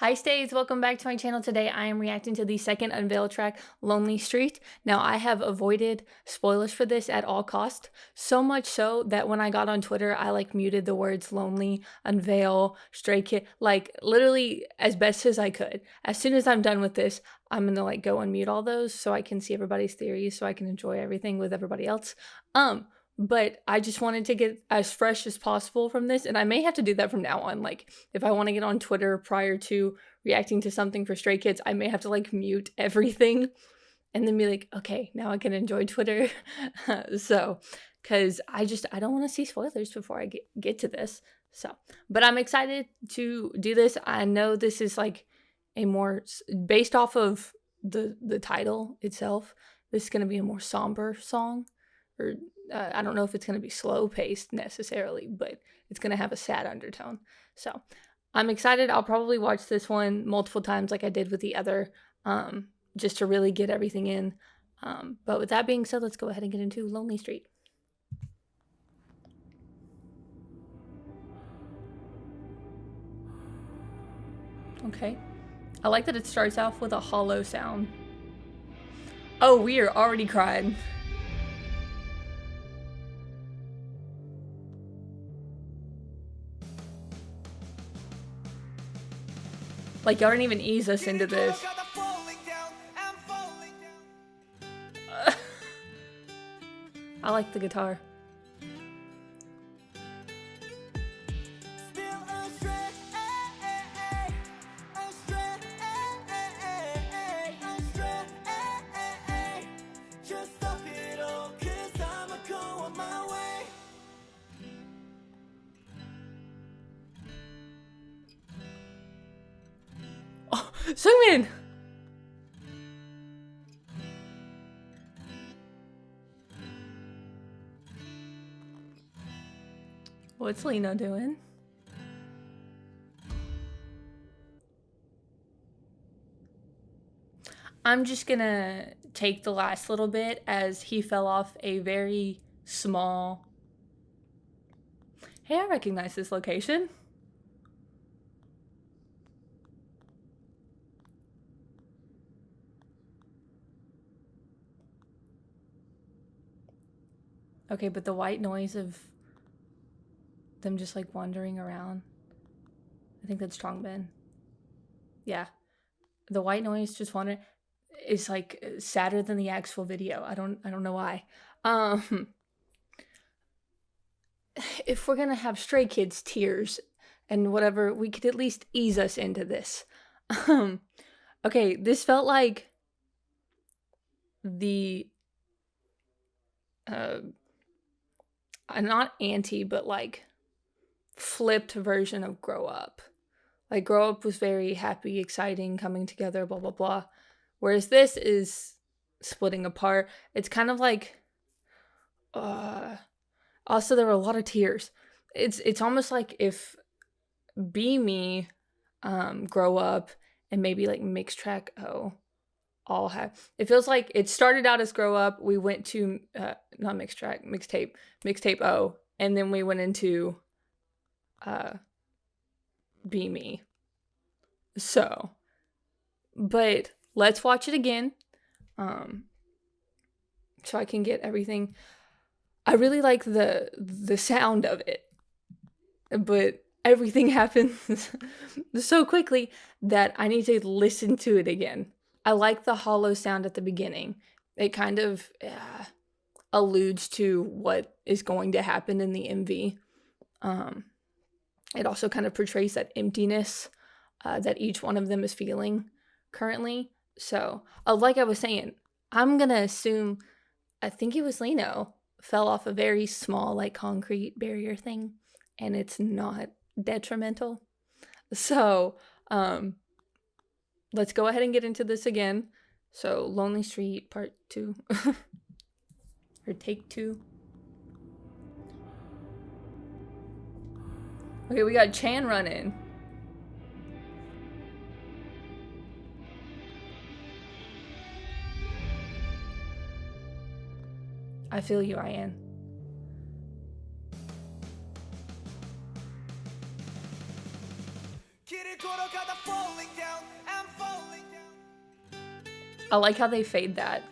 Hi Stays, welcome back to my channel. Today I am reacting to the second Unveil track, Lonely Street. Now I have avoided spoilers for this at all cost, so much so that when I got on Twitter I muted the words lonely, unveil, stray kid, literally as best as I could. As soon as I'm done with this, I'm gonna go unmute all those so I can see everybody's theories, so I can enjoy everything with everybody else. But I just wanted to get as fresh as possible from this, and I may have to do that from now on. If I want to get on Twitter prior to reacting to something for Stray Kids, I may have to mute everything and then be like, okay, now I can enjoy Twitter. Because I don't want to see spoilers before I get to this. But I'm excited to do this. I know this is a more, based off of the title itself, this is going to be a more somber song, or I don't know if it's going to be slow paced necessarily, but it's going to have a sad undertone. So I'm excited. I'll probably watch this one multiple times like I did with the other, just to really get everything in. But with that being said, let's go ahead and get into Lonely Street. Okay. I like that it starts off with a hollow sound. Oh, we are already crying. Y'all didn't even ease us into this. I like the guitar. Oh, Seungmin! What's Lena doing? I'm just gonna take the last little bit as he fell off a very small... Hey, I recognize this location. Okay, but the white noise of them just wandering around, I think that's Seungmin. Yeah, the white noise just wandering is sadder than the actual video. I don't know why. If we're gonna have Stray Kids tears and whatever, we could at least ease us into this. Okay, this felt like the not anti, but flipped version of Grow Up. Grow Up was very happy, exciting, coming together, blah blah blah, whereas this is splitting apart. It's kind of also there were a lot of tears. It's almost like if Be Me, Grow Up, and maybe Mix Track O all have, it feels like it started out as Grow Up, we went to not Mix Track, mixtape O, and then we went into Be Me. So, but let's watch it again, so I can get everything. I really like the sound of it, but everything happens so quickly that I need to listen to it again. I like the hollow sound at the beginning. It kind of alludes to what is going to happen in the MV. It also kind of portrays that emptiness that each one of them is feeling currently. So, like I was saying, I'm gonna assume, I think it was Lino, fell off a very small concrete barrier thing, and it's not detrimental. So, let's go ahead and get into this again. So, Lonely Street Part 2. Or Take 2. Okay, we got Chan running. I feel you, Ian. 길을 걸어가다 falling down. I like how they fade that.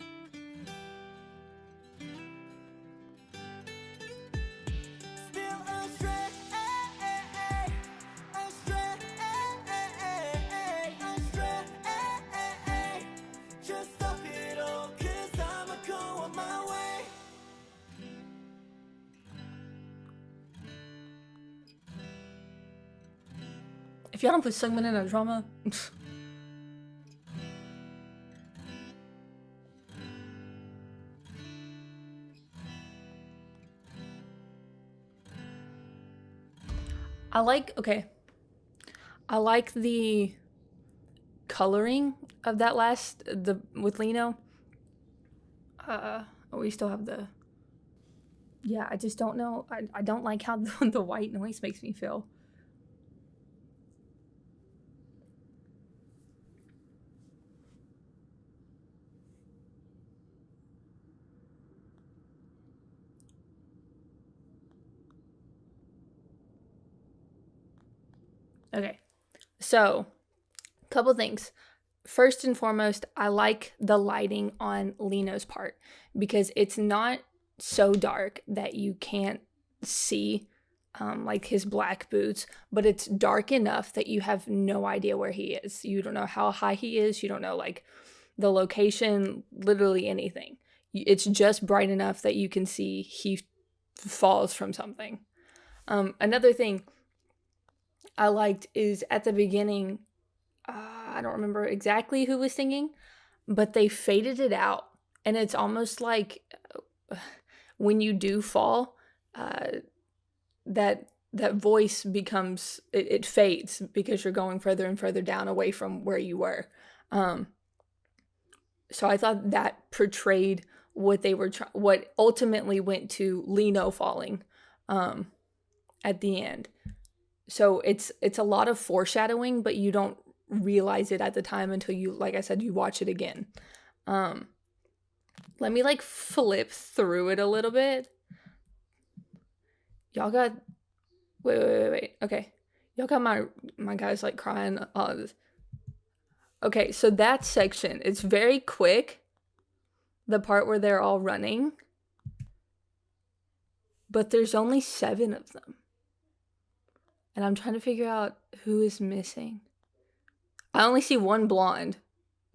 If y'all don't put Seungmin in a drama, I like the coloring of that with Lino. We still have the. Yeah, I just don't know. I don't like how the white noise makes me feel. Okay, so couple things. First and foremost, I like the lighting on Lino's part because it's not so dark that you can't see like his black boots, but it's dark enough that you have no idea where he is. You don't know how high he is. You don't know like the location, literally anything. It's just bright enough that you can see he falls from something. Another thing I liked is at the beginning, I don't remember exactly who was singing, but they faded it out. And it's almost like when you do fall, that voice becomes, it fades because you're going further and further down away from where you were. So I thought that portrayed what they were, what ultimately went to Lino falling at the end. So it's a lot of foreshadowing, but you don't realize it at the time until you, like I said, you watch it again. Let me like flip through it a little bit. Y'all got wait. Okay. Y'all got my guys like crying. Okay, so that section, it's very quick. The part where they're all running. But there's only 7 of them. And I'm trying to figure out who is missing. I only see one blonde.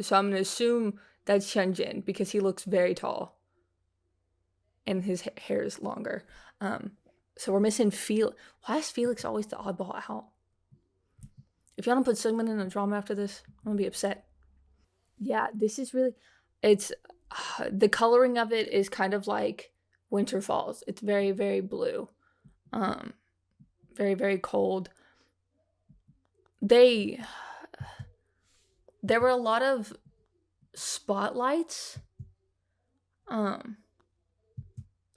So I'm going to assume that's Seungmin because he looks very tall. And his hair is longer. So we're missing Felix. Why is Felix always the oddball out? If y'all don't put Seungmin in a drama after this, I'm going to be upset. Yeah, this is really... It's... the coloring of it is kind of like Winter Falls. It's very, very blue. Very, very cold. There were a lot of spotlights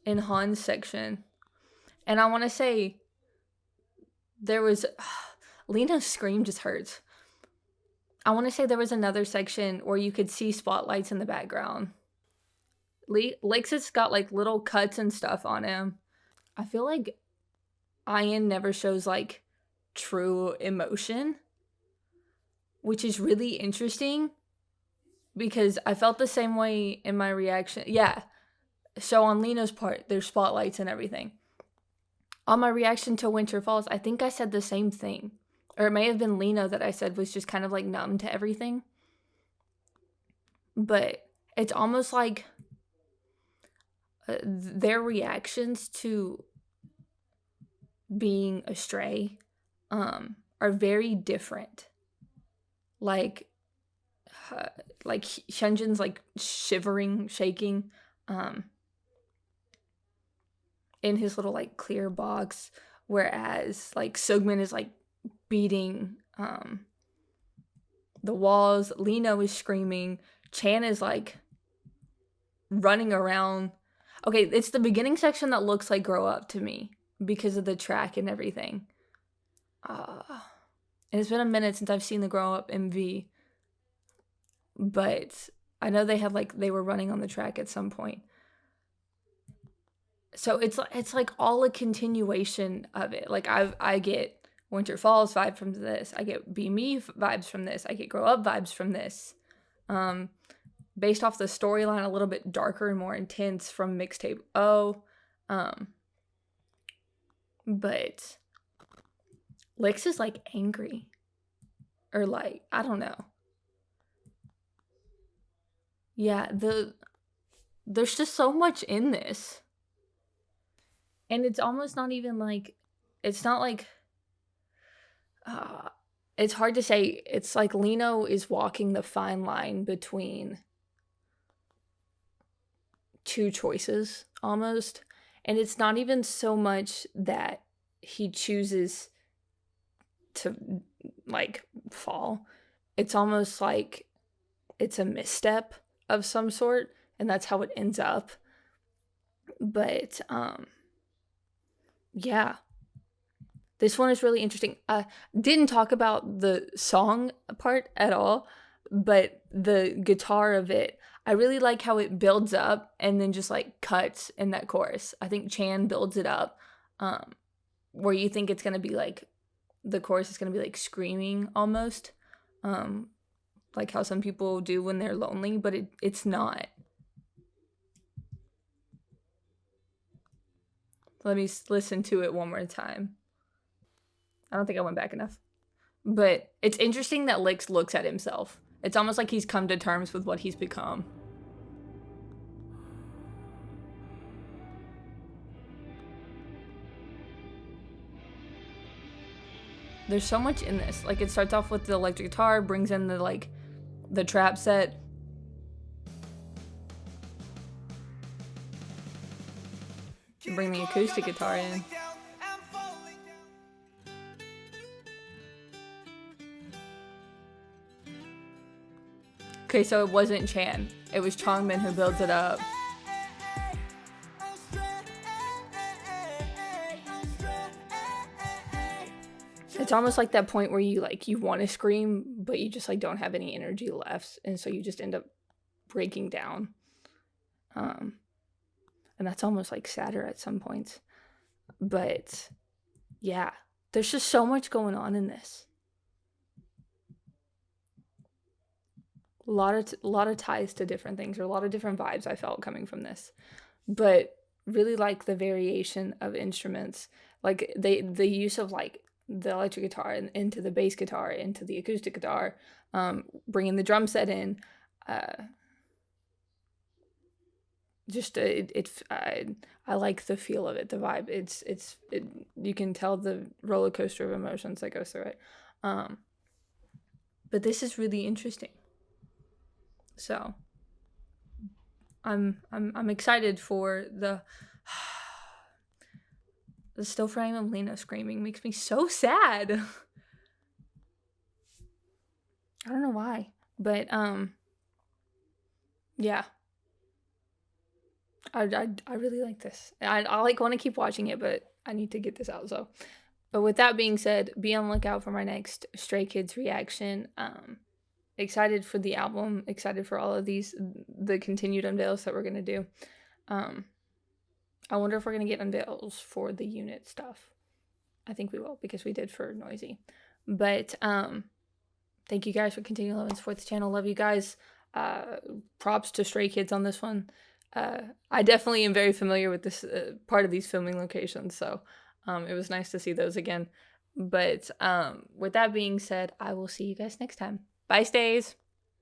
in Han's section. And I want to say there was... Lena's scream just hurts. I want to say there was another section where you could see spotlights in the background. Lexus got like little cuts and stuff on him. I feel like Ian never shows like true emotion, which is really interesting because I felt the same way in my reaction. Yeah. So on Lino's part, there's spotlights and everything. On my reaction to Winter Falls, I think I said the same thing. Or it may have been Lino that I said was just kind of like numb to everything. But it's almost like their reactions to being astray are very different. Like Seungmin's like shivering, shaking in his little like clear box, whereas like Seungmin is like beating the walls. Lino is screaming. Chan is like running around. Okay, it's the beginning section that looks like Grow Up to me because of the track and everything. And it's been a minute since I've seen the Grow Up MV, but I know they were running on the track at some point. So it's like all a continuation of it. Like I get Winter Falls vibe from this. I get Be Me vibes from this. I get Grow Up vibes from this. based off the storyline, a little bit darker and more intense from Mixtape O. But Lix is like angry. Or like, I don't know. Yeah, there's just so much in this. And it's almost not even like, it's not like, it's hard to say. It's like Lino is walking the fine line between two choices almost. And it's not even so much that he chooses to like fall. It's almost like it's a misstep of some sort, and that's how it ends up. But yeah, this one is really interesting. Didn't talk about the song part at all, but the guitar of it, I really like how it builds up and then just like cuts in that chorus. I think Chan builds it up where you think it's gonna be like, the chorus is gonna be like screaming almost, like how some people do when they're lonely, but it's not. Let me listen to it one more time. I don't think I went back enough. But it's interesting that Lix looks at himself. It's almost like he's come to terms with what he's become. There's so much in this. Like, it starts off with the electric guitar, brings in the like the trap set. Bring the acoustic guitar in. Okay, so it wasn't Chan. It was Seungmin who builds it up. It's almost like that point where you want to scream, but you just like don't have any energy left, and so you just end up breaking down. And that's almost like sadder at some points. But yeah, there's just so much going on in this. A lot of ties to different things, or a lot of different vibes I felt coming from this. But really like the variation of instruments, like the use of like the electric guitar into the bass guitar, into the acoustic guitar, bringing the drum set in. I like the feel of it, the vibe. It's you can tell the roller coaster of emotions that goes through it. But this is really interesting. So I'm excited for the still frame of Lena screaming makes me so sad. I don't know why, but yeah. I really like this. I like want to keep watching it, but I need to get this out. So, but with that being said, be on the lookout for my next Stray Kids reaction. Excited for the album. Excited for all of the continued unveils that we're gonna do. I wonder if we're gonna get unveils for the unit stuff. I think we will, because we did for Noisy. But thank you guys for continuing loving and support the channel. Love you guys. Props to Stray Kids on this one. I definitely am very familiar with this part of these filming locations, so it was nice to see those again. But with that being said, I will see you guys next time. Bye, stays!